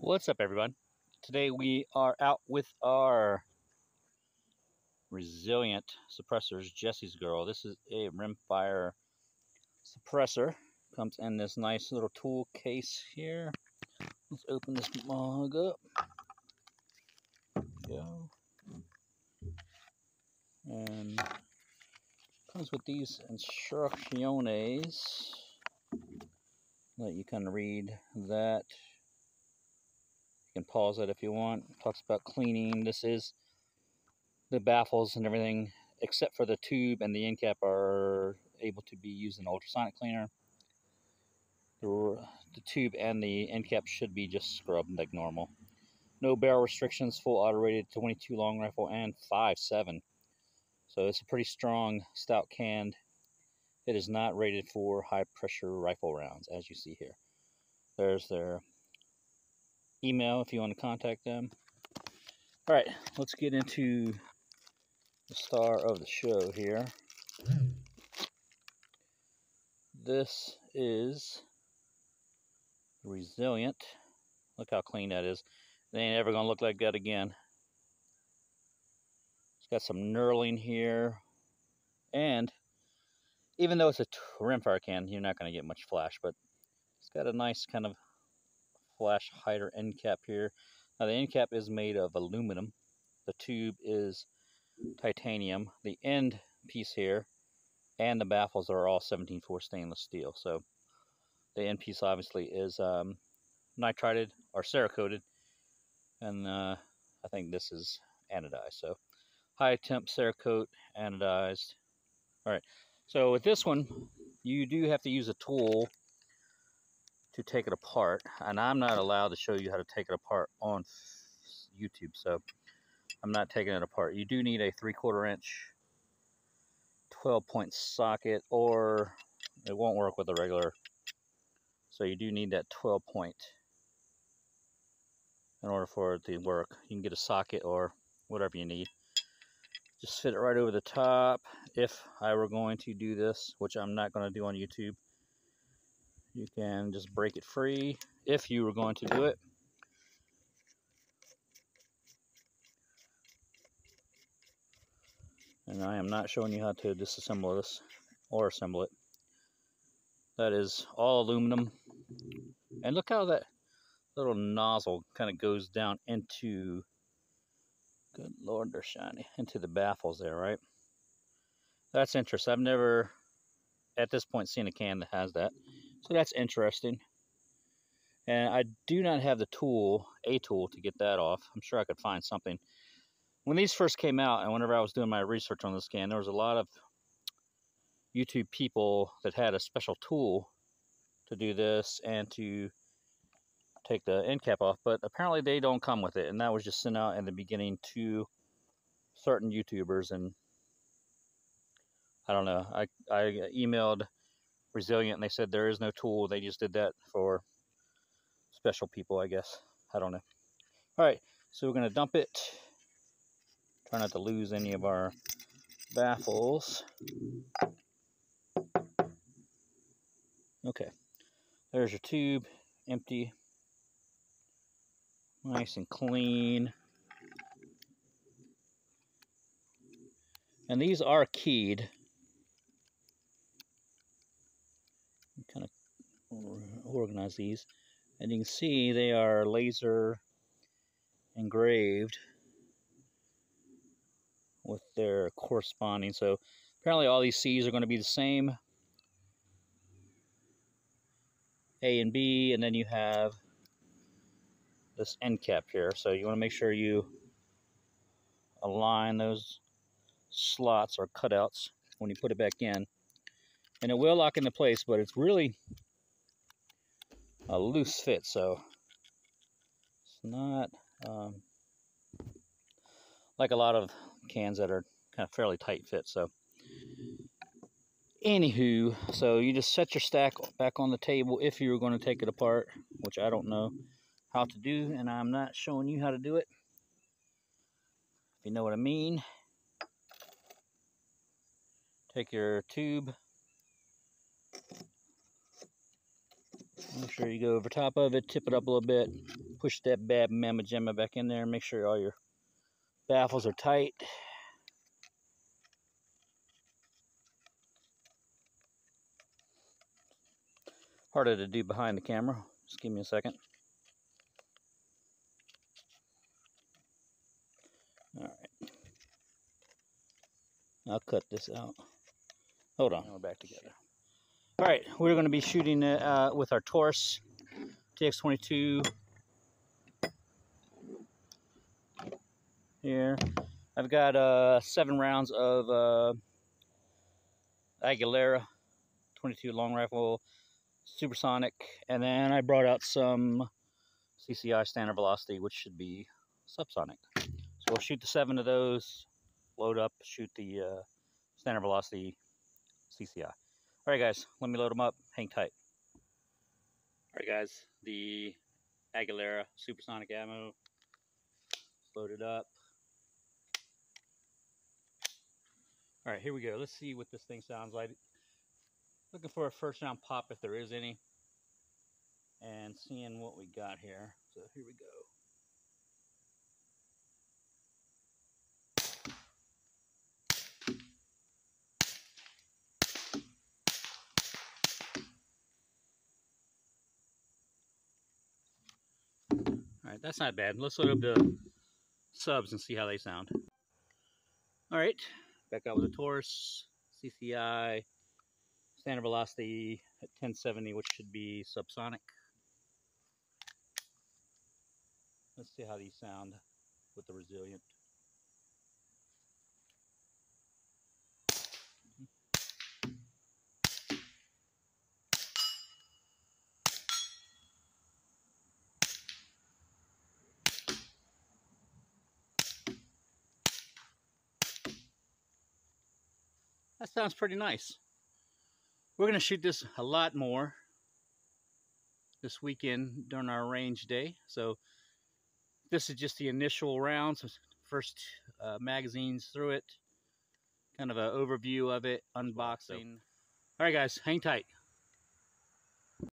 What's up, everyone? Today we are out with our resilient suppressors, Jesse's Girl. This is a rimfire suppressor. Comes in this nice little tool case here. Let's open this mug up. Go. And comes with these instrucciones. Let you kind of read that. You can pause it if you want. It talks about cleaning. This is the baffles and everything, except for the tube and the end cap, are able to be used in ultrasonic cleaner. The tube and the end cap should be just scrubbed like normal. No barrel restrictions, full auto rated 22 long rifle and 5.7. So it's a pretty strong stout can. It is not rated for high pressure rifle rounds, as you see here. There's their email if you want to contact them. All right, let's get into the star of the show here. This is resilient. Look how clean that is. It ain't ever gonna look like that again. It's got some knurling here, and even though it's a rimfire can, you're not gonna get much flash, but it's got a nice kind of flash hider end cap here. Now the end cap is made of aluminum. The tube is titanium. The end piece here and the baffles are all 17.4 stainless steel. So the end piece obviously is nitrided or cerakoted, and I think this is anodized. So high temp cerakote, anodized. All right. So with this one, you do have to use a tool to take it apart, and I'm not allowed to show you how to take it apart on YouTube, so I'm not taking it apart. You do need a 3/4 inch 12-point socket, or it won't work with a regular. So you do need that 12-point in order for it to work. You can get a socket or whatever you need. Just fit it right over the top. If I were going to do this, which I'm not going to do on YouTube, you can just break it free if you were going to do it. And I am not showing you how to disassemble this or assemble it. That is all aluminum. And look how that little nozzle kind of goes down into, good Lord, they're shiny, into the baffles there, right? That's interesting. I've never, at this point, seen a can that has that. So that's interesting. And I do not have the tool, a tool, to get that off. I'm sure I could find something. When these first came out, and whenever I was doing my research on this can, there was a lot of YouTube people that had a special tool to do this and to take the end cap off, but apparently they don't come with it, and that was just sent out in the beginning to certain YouTubers. And I don't know, I emailed Resilient and they said there is no tool, they just did that for special people, I guess. I don't know. All right, so we're going to dump it. Try not to lose any of our baffles. Okay, there's your tube, empty, nice and clean. And these are keyed. Kind of organize these, and you can see they are laser engraved with their corresponding. So apparently all these C's are going to be the same, A and B, and then you have this end cap here. So you want to make sure you align those slots or cutouts when you put it back in, and it will lock into place, but it's really a loose fit, so it's not like a lot of cans that are kind of fairly tight fit. So anywho, so you just set your stack back on the table if you were going to take it apart, which I don't know how to do, and I'm not showing you how to do it, if you know what I mean. Take your tube, make sure you go over top of it, tip it up a little bit, Push that bad mamma jamma back in there and make sure all your baffles are tight. Harder to do behind the camera. Just give me a second. All right. I'll cut this out. Hold on. Now we're back together. All right, we're going to be shooting with our Taurus TX22 here. I've got 7 rounds of Aguilera 22 long rifle supersonic, and then I brought out some CCI standard velocity, which should be subsonic. So we'll shoot the 7 of those, load up, shoot the standard velocity CCI. All right, guys, let me load them up. Hang tight. All right, guys, the Aguilera supersonic ammo loaded up. All right, here we go. Let's see what this thing sounds like. Looking for a first round pop if there is any, and seeing what we got here. So here we go. All right, that's not bad. Let's load up the subs and see how they sound. All right, back out with the Taurus CCI standard velocity at 1070, which should be subsonic. Let's see how these sound with the resilient. That sounds pretty nice. We're going to shoot this a lot more this weekend during our range day. So this is just the initial rounds, first magazines through it, kind of an overview of it, unboxing. All right, guys, hang tight.